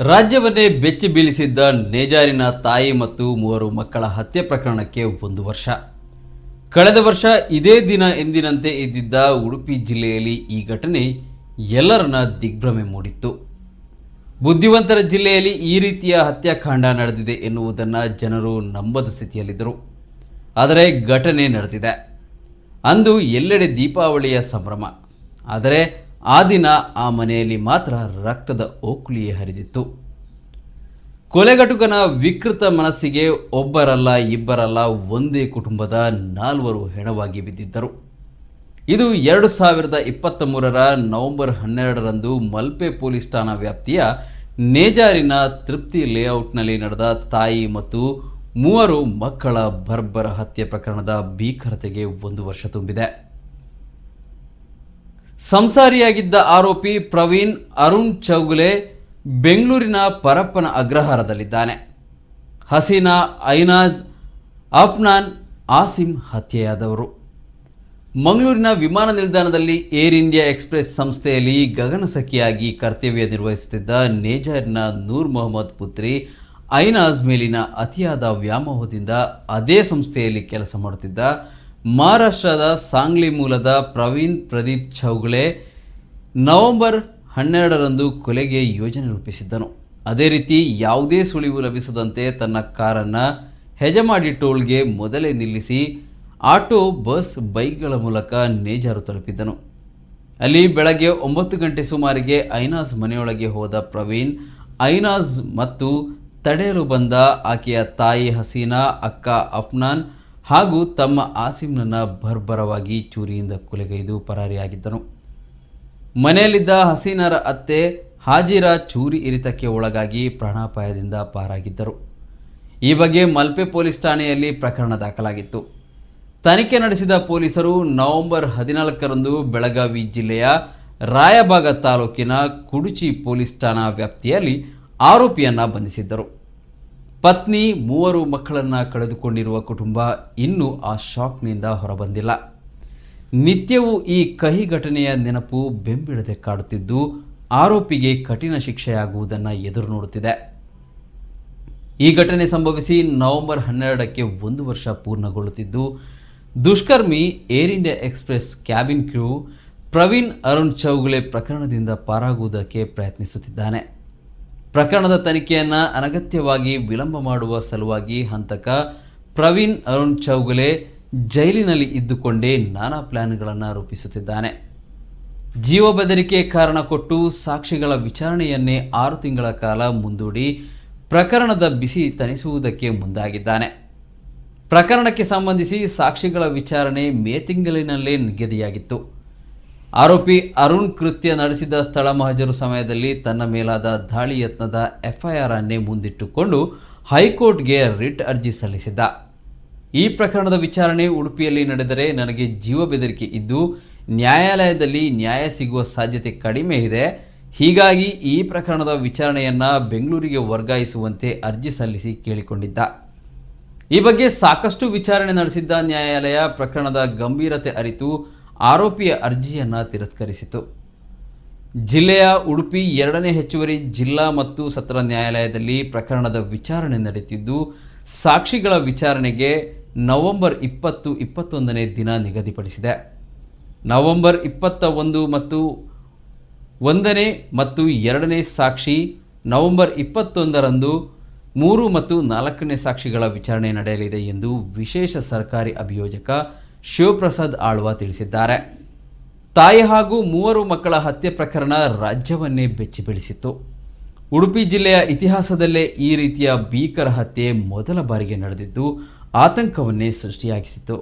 ರಾಜ್ಯವನ್ನೇ ಬೆಚ್ಚಿ ಬೀಳಿಸಿದ್ದ ನೇಜಾರಿನ ತಾಯಿ ಮತ್ತು ಮೂವರು ಮಕ್ಕಳ ಹತ್ಯೆ ಪ್ರಕರಣಕ್ಕೆ 1 ವರ್ಷ. ಕಳೆದ ವರ್ಷ ಇದೇ ದಿನ ಎಂದಿನಂತೆ ಇದ್ದಿದ್ದ ಉಡುಪಿ ಜಿಲ್ಲೆಯಲ್ಲಿ ಈ ಘಟನೆ ಎಲ್ಲರನ್ನ ದಿಗ್ಭ್ರಮೆ ಮೂಡಿತ್ತು. ಬುದ್ಧಿವಂತರ ಜಿಲ್ಲೆಯಲ್ಲಿ ಈ ರೀತಿಯ ಹತ್ಯಾಕಾಂಡ ನಡೆದಿದೆ ಎನ್ನುವುದನ್ನು ಜನರು ನಂಬದ ಸ್ಥಿತಿಯಲ್ಲಿದ್ದರು. ಆದರೆ ಘಟನೆ ನಡೆದಿದೆ. ಅಂದು ಎಲ್ಲೆಡೆ ದೀಪಾವಳಿಯ ಸಂಭ್ರಮ. ಆದರೆ ಆ ದಿನ ಆ ಮನೆಯಲ್ಲಿ ಮಾತ್ರ ರಕ್ತದ ಓಕುಳಿಯೇ ಹರಿದಿತ್ತು. ಕೊಲೆಗಟುಕನ ವಿಕೃತ ಮನಸ್ಸಿಗೆ ಒಬ್ಬರಲ್ಲ ಇಬ್ಬರಲ್ಲ ಒಂದೇ ಕುಟುಂಬದ 4 ಹೆಣವಾಗಿ ಬಿದ್ದಿದ್ದರು. ಇದು 2023ರ ನವೆಂಬರ್ 12ರಂದು ಮಲ್ಪೆ ಪೊಲೀಸ್ ಠಾಣಾ ವ್ಯಾಪ್ತಿಯ ನೇಜಾರಿನ ತೃಪ್ತಿ ಲೇಔಟ್ನಲ್ಲಿ ನಡೆದ ತಾಯಿ ಮತ್ತು 3 ಮಕ್ಕಳ ಬರ್ಬರ ಹತ್ಯೆ ಪ್ರಕರಣದ ಭೀಕರತೆಗೆ 1 ವರ್ಷ ತುಂಬಿದೆ. ಸಂಸಾರಿಯಾಗಿದ್ದ ಆರೋಪಿ ಪ್ರವೀಣ್ ಅರುಣ್ ಚೌಗುಲೆ ಬೆಂಗಳೂರಿನ ಪರಪ್ಪನ ಅಗ್ರಹಾರದಲ್ಲಿದ್ದಾನೆ. ಹಸೀನಾ, ಐನಾಜ್, ಅಫ್ನಾನ್, ಆಸಿಮ್ ಹತ್ಯೆಯಾದವರು. ಮಂಗಳೂರಿನ ವಿಮಾನ ನಿಲ್ದಾಣದಲ್ಲಿ ಏರ್ ಇಂಡಿಯಾ ಎಕ್ಸ್ಪ್ರೆಸ್ ಸಂಸ್ಥೆಯಲ್ಲಿ ಗಗನಸಖಿಯಾಗಿ ಕರ್ತವ್ಯ ನಿರ್ವಹಿಸುತ್ತಿದ್ದ ನೇಜಾರಿನ ನೂರ್ ಮೊಹಮ್ಮದ್ ಪುತ್ರಿ ಐನಾಜ್ ಮೇಲಿನ ಅತಿಯಾದ ವ್ಯಾಮೋಹದಿಂದ ಅದೇ ಸಂಸ್ಥೆಯಲ್ಲಿ ಕೆಲಸ ಮಾಡುತ್ತಿದ್ದ ಮಹಾರಾಷ್ಟ್ರದ ಸಾಂಗ್ಲಿ ಮೂಲದ ಪ್ರವೀಣ್ ಪ್ರದೀಪ್ ಚೌಗುಲೆ ನವೆಂಬರ್ 12ರಂದು ಕೊಲೆಗೆ ಯೋಜನೆ ರೂಪಿಸಿದ್ದನು. ಅದೇ ರೀತಿ ಯಾವುದೇ ಸುಳಿವು ಲಭಿಸದಂತೆ ತನ್ನ ಕಾರನ್ನು ಹೆಜಮಾಡಿ ಟೋಲ್ಗೆ ಮೊದಲೇ ನಿಲ್ಲಿಸಿ ಆಟೋ, ಬಸ್, ಬೈಕ್ಗಳ ಮೂಲಕ ನೇಜಾರು ತಲುಪಿದ್ದನು. ಅಲ್ಲಿ ಬೆಳಗ್ಗೆ 9 ಗಂಟೆ ಸುಮಾರಿಗೆ ಐನಾಜ್ ಮನೆಯೊಳಗೆ ಹೋದ ಪ್ರವೀಣ್ ಐನಾಜ್ ಮತ್ತು ತಡೆಯಲು ಬಂದ ಆಕೆಯ ತಾಯಿ ಹಸೀನಾ, ಅಕ್ಕ ಅಫ್ನಾನ್ ಹಾಗೂ ತಮ್ಮ ಆಸಿಮ್ನನ್ನು ಬರ್ಬರವಾಗಿ ಚೂರಿಯಿಂದ ಕೊಲೆಗೈದು ಪರಾರಿಯಾಗಿದ್ದನು. ಮನೆಯಲ್ಲಿದ್ದ ಹಸೀನಾರ ಅತ್ತೆ ಹಾಜಿರಾ ಚೂರಿ ಇರಿತಕ್ಕೆ ಒಳಗಾಗಿ ಪ್ರಾಣಾಪಾಯದಿಂದ ಪಾರಾಗಿದ್ದರು. ಈ ಬಗ್ಗೆ ಮಲ್ಪೆ ಪೊಲೀಸ್ ಠಾಣೆಯಲ್ಲಿ ಪ್ರಕರಣ ದಾಖಲಾಗಿತ್ತು. ತನಿಖೆ ನಡೆಸಿದ ಪೊಲೀಸರು ನವೆಂಬರ್ 14ರಂದು ಬೆಳಗಾವಿ ಜಿಲ್ಲೆಯ ರಾಯಬಾಗ ತಾಲೂಕಿನ ಕುಡುಚಿ ಪೊಲೀಸ್ ಠಾಣಾ ವ್ಯಾಪ್ತಿಯಲ್ಲಿ ಆರೋಪಿಯನ್ನು ಬಂಧಿಸಿದ್ದರು. ಪತ್ನಿ, 3 ಮಕ್ಕಳನ್ನು ಕಳೆದುಕೊಂಡಿರುವ ಕುಟುಂಬ ಇನ್ನೂ ಆ ಶಾಕ್ನಿಂದ ಹೊರಬಂದಿಲ್ಲ. ನಿತ್ಯವೂ ಈ ಕಹಿ ಘಟನೆಯ ನೆನಪು ಬೆಂಬಿಡದೆ ಕಾಡುತ್ತಿದ್ದು ಆರೋಪಿಗೆ ಕಠಿಣ ಶಿಕ್ಷೆಯಾಗುವುದನ್ನು ಎದುರು ನೋಡುತ್ತಿದೆ. ಈ ಘಟನೆ ಸಂಭವಿಸಿ ನವೆಂಬರ್ 12ಕ್ಕೆ 1 ವರ್ಷ ಪೂರ್ಣಗೊಳ್ಳುತ್ತಿದ್ದು ದುಷ್ಕರ್ಮಿ ಏರ್ ಇಂಡಿಯಾ ಎಕ್ಸ್ಪ್ರೆಸ್ ಕ್ಯಾಬಿನ್ ಕ್ರೂ ಪ್ರವೀಣ್ ಅರುಣ್ ಚೌಗುಲೆ ಪ್ರಕರಣದಿಂದ ಪಾರಾಗುವುದಕ್ಕೆ ಪ್ರಯತ್ನಿಸುತ್ತಿದ್ದಾನೆ. ಪ್ರಕರಣದ ತನಿಖೆಯನ್ನು ಅನಗತ್ಯವಾಗಿ ವಿಳಂಬ ಮಾಡುವ ಸಲುವಾಗಿ ಹಂತಕ ಪ್ರವೀಣ್ ಅರುಣ್ ಚೌಗುಲೆ ಜೈಲಿನಲ್ಲಿ ಇದ್ದುಕೊಂಡೇ ನಾನಾ ಪ್ಲಾನ್ಗಳನ್ನು ರೂಪಿಸುತ್ತಿದ್ದಾನೆ. ಜೀವ ಬೆದರಿಕೆ ಕಾರಣ ಕೊಟ್ಟು ಸಾಕ್ಷಿಗಳ ವಿಚಾರಣೆಯನ್ನೇ 6 ತಿಂಗಳ ಕಾಲ ಮುಂದೂಡಿ ಪ್ರಕರಣದ ಬಿಸಿ ತಣಿಸುವುದಕ್ಕೆ ಮುಂದಾಗಿದ್ದಾನೆ. ಪ್ರಕರಣಕ್ಕೆ ಸಂಬಂಧಿಸಿ ಸಾಕ್ಷಿಗಳ ವಿಚಾರಣೆ ಮೇ ತಿಂಗಳಿನಲ್ಲೇ ನಿಗದಿಯಾಗಿತ್ತು. ಆರೋಪಿ ಅರುಣ್ ಕೃತ್ಯ ನಡೆಸಿದ ಸ್ಥಳ ಮಹಜರು ಸಮಯದಲ್ಲಿ ತನ್ನ ಮೇಲಾದ ದಾಳಿ ಯತ್ನದ ಎಫ್ಐಆರ್ ಅನ್ನೇ ಮುಂದಿಟ್ಟುಕೊಂಡು ಹೈಕೋರ್ಟ್ಗೆ ರಿಟ್ ಅರ್ಜಿ ಸಲ್ಲಿಸಿದ್ದ. ಈ ಪ್ರಕರಣದ ವಿಚಾರಣೆ ಉಡುಪಿಯಲ್ಲಿ ನಡೆದರೆ ನನಗೆ ಜೀವ ಬೆದರಿಕೆ ಇದ್ದು ನ್ಯಾಯಾಲಯದಲ್ಲಿ ನ್ಯಾಯ ಸಿಗುವ ಸಾಧ್ಯತೆ ಕಡಿಮೆ ಇದೆ. ಹೀಗಾಗಿ ಈ ಪ್ರಕರಣದ ವಿಚಾರಣೆಯನ್ನು ಬೆಂಗಳೂರಿಗೆ ವರ್ಗಾಯಿಸುವಂತೆ ಅರ್ಜಿ ಸಲ್ಲಿಸಿ ಕೇಳಿಕೊಂಡಿದ್ದ. ಈ ಬಗ್ಗೆ ಸಾಕಷ್ಟು ವಿಚಾರಣೆ ನಡೆಸಿದ್ದ ನ್ಯಾಯಾಲಯ ಪ್ರಕರಣದ ಗಂಭೀರತೆ ಅರಿತು ಆರೋಪಿಯ ಅರ್ಜಿಯನ್ನು ತಿರಸ್ಕರಿಸಿತು. ಜಿಲ್ಲೆಯ ಉಡುಪಿ 2ನೇ ಹೆಚ್ಚುವರಿ ಜಿಲ್ಲಾ ಮತ್ತು ಸತ್ರ ನ್ಯಾಯಾಲಯದಲ್ಲಿ ಪ್ರಕರಣದ ವಿಚಾರಣೆ ನಡೆಯುತ್ತಿದ್ದು ಸಾಕ್ಷಿಗಳ ವಿಚಾರಣೆಗೆ ನವೆಂಬರ್ 20, 21ನೇ ದಿನ ನಿಗದಿಪಡಿಸಿದೆ. ನವೆಂಬರ್ 21 ಮತ್ತು 1ನೇ ಮತ್ತು 2ನೇ ಸಾಕ್ಷಿ, ನವೆಂಬರ್ 21ರಂದು 3 ಮತ್ತು 4ನೇ ಸಾಕ್ಷಿಗಳ ವಿಚಾರಣೆ ನಡೆಯಲಿದೆ ಎಂದು ವಿಶೇಷ ಸರ್ಕಾರಿ ಅಭಿಯೋಜಕ ಶಿವಪ್ರಸಾದ್ ಆಳ್ವ ತಿಳಿಸಿದ್ದಾರೆ. ತಾಯಿ ಹಾಗೂ 3 ಮಕ್ಕಳ ಹತ್ಯೆ ಪ್ರಕರಣ ರಾಜ್ಯವನ್ನೇ ಬೆಚ್ಚಿ ಬೀಳಿಸಿತ್ತು. ಉಡುಪಿ ಜಿಲ್ಲೆಯ ಇತಿಹಾಸದಲ್ಲೇ ಈ ರೀತಿಯ ಭೀಕರ ಹತ್ಯೆ ಮೊದಲ ಬಾರಿಗೆ ನಡೆದಿದ್ದು ಆತಂಕವನ್ನೇ ಸೃಷ್ಟಿಯಾಗಿಸಿತು.